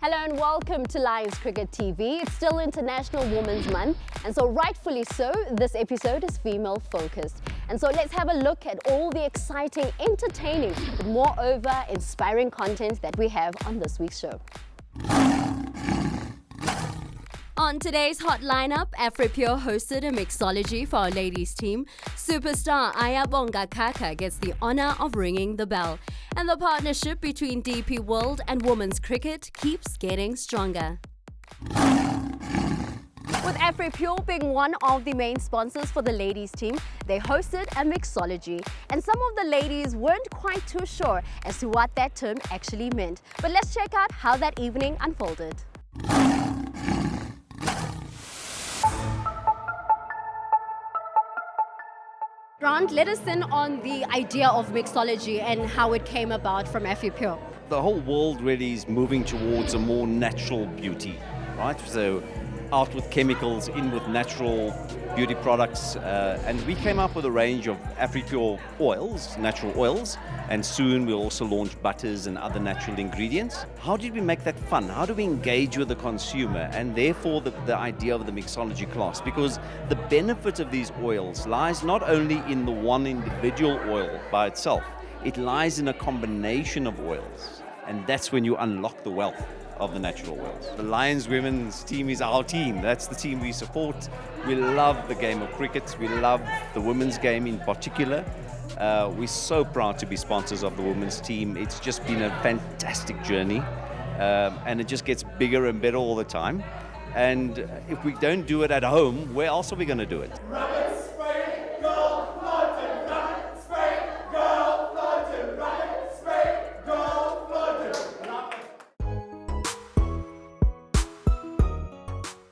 Hello and welcome to Lions Cricket TV. It's still International Women's Month, and so rightfully so, this episode is female focused. And so let's have a look at all the exciting, entertaining, but moreover inspiring content that we have on this week's show. On today's hot lineup, AfriPure hosted a mixology for our ladies team. Superstar Ayabonga Khaka gets the honour of ringing the bell. And the partnership between DP World and women's cricket keeps getting stronger. With AfriPure being one of the main sponsors for the ladies team, they hosted a mixology. And some of the ladies weren't quite too sure as to what that term actually meant. But let's check out how that evening unfolded. Grant, let us in on the idea of mixology and how it came about from AfriPure. The whole world really is moving towards a more natural beauty, right? So out with chemicals, in with natural beauty products. And we came up with a range of AfriPure oils, natural oils, and soon we'll also launch butters and other natural ingredients. How did we make that fun? How do we engage with the consumer? And therefore the idea of the mixology class, because the benefit of these oils lies not only in the one individual oil by itself, it lies in a combination of oils. And that's when you unlock the wealth of the natural oils. The Lions women's team is our team. That's the team we support. We love the game of cricket. We love the women's game in particular. We're so proud to be sponsors of the women's team. It's just been a fantastic journey, and it just gets bigger and better all the time. And if we don't do it at home, where else are we going to do it?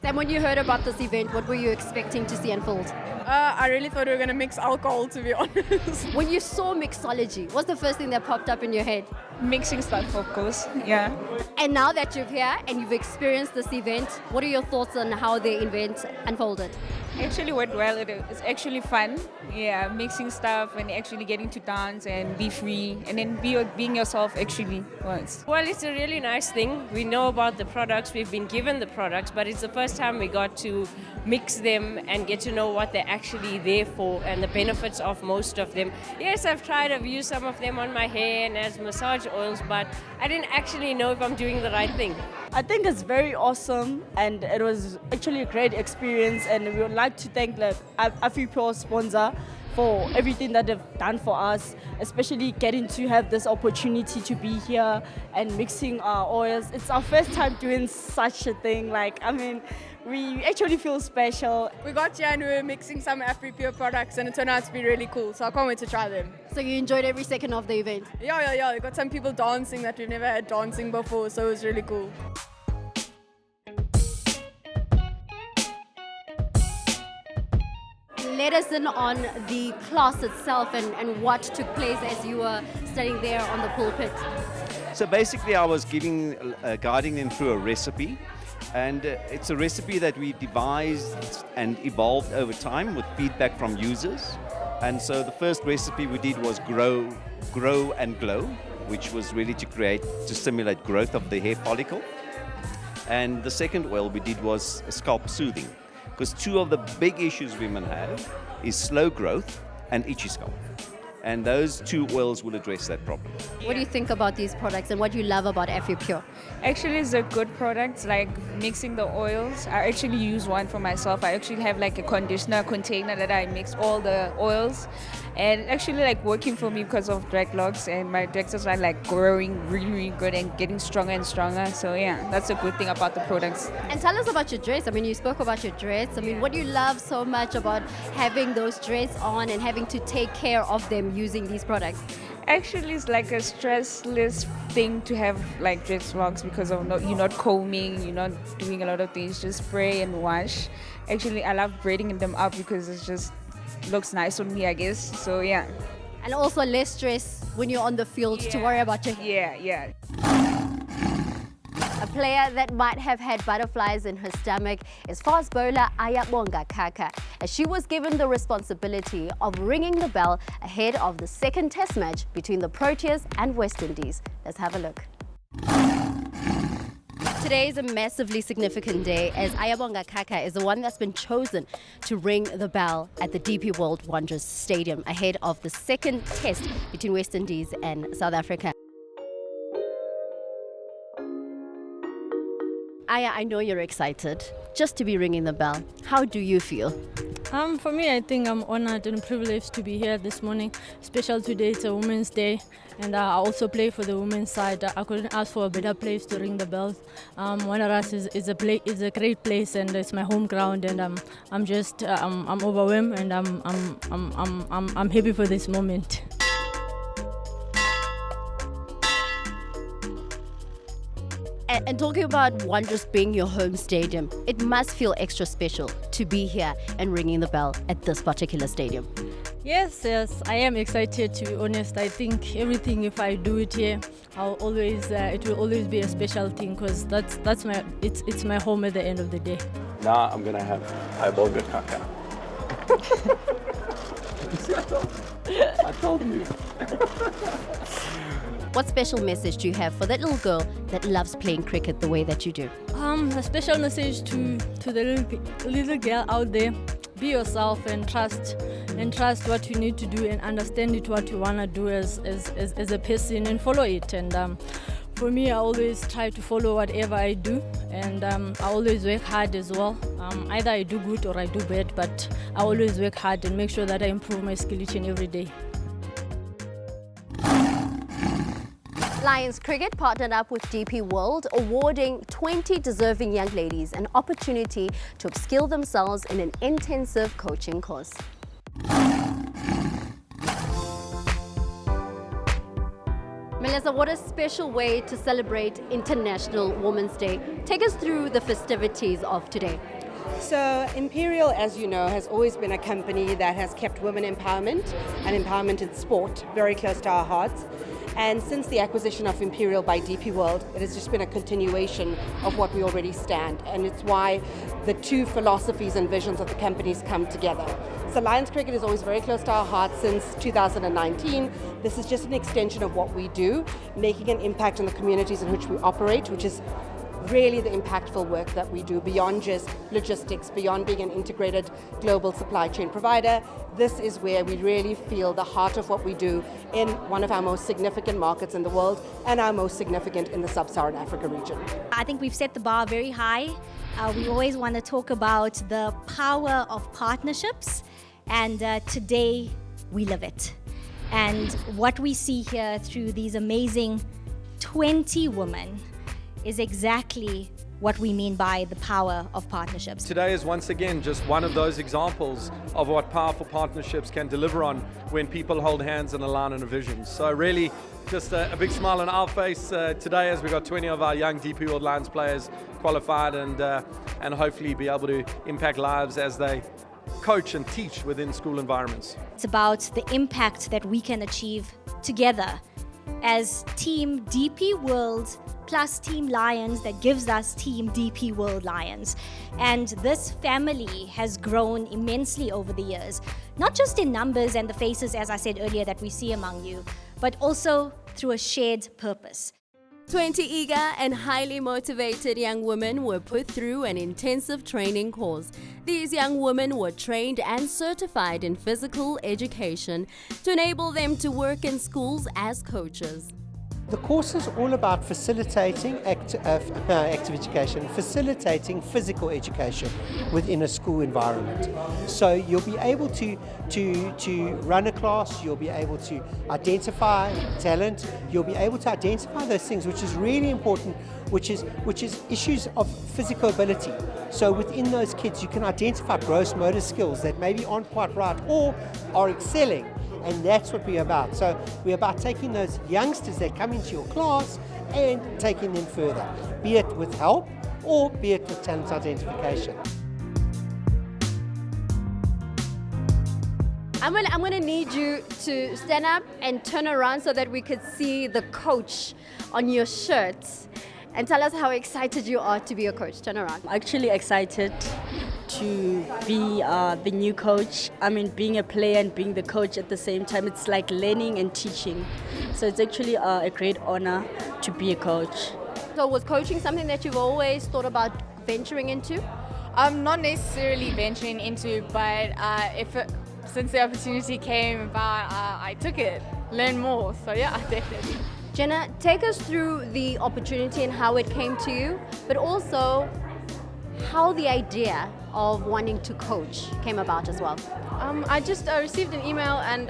And when you heard about this event, what were you expecting to see unfold? I really thought we were going to mix alcohol, to be honest. When you saw mixology, what's the first thing that popped up in your head? Mixing stuff, of course, yeah. And now that you're here and you've experienced this event, what are your thoughts on how the event unfolded? Actually went well. It's actually fun. Yeah, mixing stuff and actually getting to dance and be free and then being yourself actually once. Well, it's a really nice thing. We know about the products, we've been given the products, but it's the first time we got to mix them and get to know what they're actually there for and the benefits of most of them. Yes, I've used some of them on my hair and as massage oils, but I didn't actually know if I'm doing the right thing. I think it's very awesome and it was actually a great experience, and we would like to thank the AfriPure sponsor for everything that they've done for us, especially getting to have this opportunity to be here and mixing our oils. It's our first time doing such a thing. We actually feel special. We got here and we were mixing some AfriPure products and it turned out to be really cool, so I can't wait to try them. So you enjoyed every second of the event? Yeah. We got some people dancing that we've never had dancing before, so it was really cool. Let us in on the class itself and what took place as you were studying there on the pulpit. So basically I was guiding them through a recipe. And it's a recipe that we devised and evolved over time with feedback from users. And so the first recipe we did was grow and glow, which was really to stimulate growth of the hair follicle. And the second oil we did was scalp soothing, because two of the big issues women have is slow growth and itchy scalp. And those two oils will address that problem. What do you think about these products and what do you love about AfriPure? Actually, it's a good product, like mixing the oils. I actually use one for myself. I actually have like a conditioner container that I mix all the oils. And actually like working for me because of dreadlocks, and my dreadlocks are like growing really, really good and getting stronger and stronger. So yeah, that's a good thing about the products. And tell us about your dress. You spoke about your dress. What do you love so much about having those dreads on and having to take care of them using these products? Actually, it's like a stressless thing to have like dreadlocks because of you're not combing, you're not doing a lot of things, just spray and wash. Actually, I love braiding them up because it's just looks nice on me, I guess. So yeah. And also less stress when you're on the field to worry about your hair. Yeah. A player that might have had butterflies in her stomach is fast bowler Ayabonga Khaka, as she was given the responsibility of ringing the bell ahead of the second test match between the Proteas and West Indies. Let's have a look. Today is a massively significant day as Ayabonga Khaka is the one that's been chosen to ring the bell at the DP World Wonders Stadium ahead of the second test between West Indies and South Africa. Aya, I know you're excited just to be ringing the bell. How do you feel? For me, I think I'm honored and privileged to be here this morning. Special today, it's a Women's Day, and I also play for the women's side. I couldn't ask for a better place to ring the bell. Wanderers is a great place, and it's my home ground, and I'm overwhelmed, and I'm happy for this moment. And talking about Wonders being your home stadium, it must feel extra special to be here and ringing the bell at this particular stadium. Yes, I am excited, to be honest. I think everything, if I do it here, it will always be a special thing, because it's my home at the end of the day. Now I'm gonna have Ayabonga Khaka. I told you. What special message do you have for that little girl that loves playing cricket the way that you do? A special message to the little girl out there: be yourself and trust what you need to do, and understand it, what you want to do as a person, and follow it. And for me, I always try to follow whatever I do, and I always work hard as well. Either I do good or I do bad, but I always work hard and make sure that I improve my skill each and every day. Lions Cricket partnered up with DP World, awarding 20 deserving young ladies an opportunity to upskill themselves in an intensive coaching course. Melissa, what a special way to celebrate International Women's Day. Take us through the festivities of today. So Imperial, as you know, has always been a company that has kept women empowerment and empowerment in sport very close to our hearts. And since the acquisition of Imperial by DP World, it has just been a continuation of what we already stand. And it's why the two philosophies and visions of the companies come together. So Lions Cricket is always very close to our hearts since 2019. This is just an extension of what we do, making an impact in the communities in which we operate, which is really the impactful work that we do beyond just logistics, beyond being an integrated global supply chain provider. This is where we really feel the heart of what we do in one of our most significant markets in the world, and our most significant in the sub-Saharan Africa region. I think we've set the bar very high. We always want to talk about the power of partnerships, and today we live it. And what we see here through these amazing 20 women is exactly what we mean by the power of partnerships. Today is once again just one of those examples of what powerful partnerships can deliver on when people hold hands and align on a vision. So really just a big smile on our face today as we got 20 of our young DP World Lions players qualified, and hopefully be able to impact lives as they coach and teach within school environments. It's about the impact that we can achieve together as Team DP World plus Team Lions, that gives us Team DP World Lions. And this family has grown immensely over the years, not just in numbers and the faces, as I said earlier, that we see among you, but also through a shared purpose. 20 eager and highly motivated young women were put through an intensive training course. These young women were trained and certified in physical education to enable them to work in schools as coaches. The course is all about facilitating active education, facilitating physical education within a school environment. So you'll be able to run a class, you'll be able to identify talent, you'll be able to identify those things, which is really important, which is issues of physical ability. So within those kids, you can identify gross motor skills that maybe aren't quite right or are excelling. And that's what we're about. So we're about taking those youngsters that come into your class and taking them further, be it with help or be it with talent identification. I'm gonna need you to stand up and turn around so that we could see the coach on your shirt, and tell us how excited you are to be a coach. Turn around. I'm actually excited to be the new coach. I mean, being a player and being the coach at the same time, it's like learning and teaching. So it's actually a great honor to be a coach. So was coaching something that you've always thought about venturing into? Not necessarily venturing into, but since the opportunity came about, I took it, learn more. So yeah, definitely. Jenna, take us through the opportunity and how it came to you, but also how the idea of wanting to coach came about as well. I just received an email and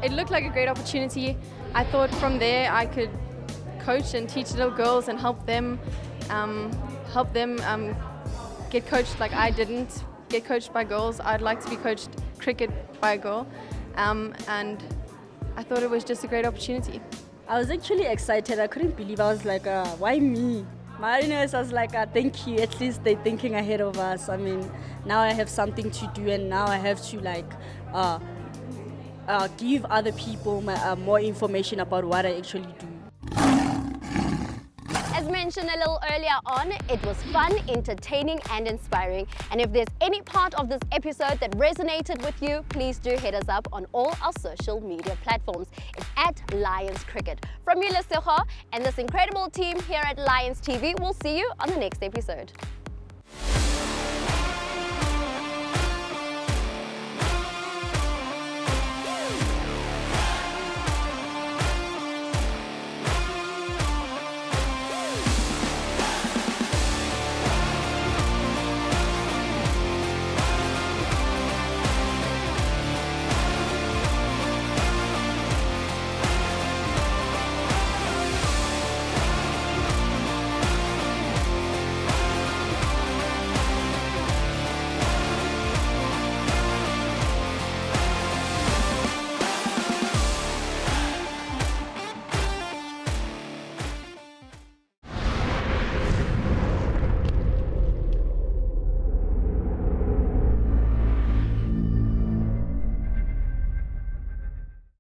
it looked like a great opportunity. I thought from there I could coach and teach little girls and help them get coached like I didn't get coached by girls. I'd like to be coached cricket by a girl, and I thought it was just a great opportunity. I was actually excited. I couldn't believe. I was like, why me? Mariners, I was like, thank you. At least they're thinking ahead of us. I mean, now I have something to do, and now I have to give other people more information about what I actually do. As mentioned a little earlier on, it was fun, entertaining and inspiring. And if there's any part of this episode that resonated with you, please do hit us up on all our social media platforms. It's at Lions Cricket. From me, Lesego, and this incredible team here at Lions TV, we'll see you on the next episode.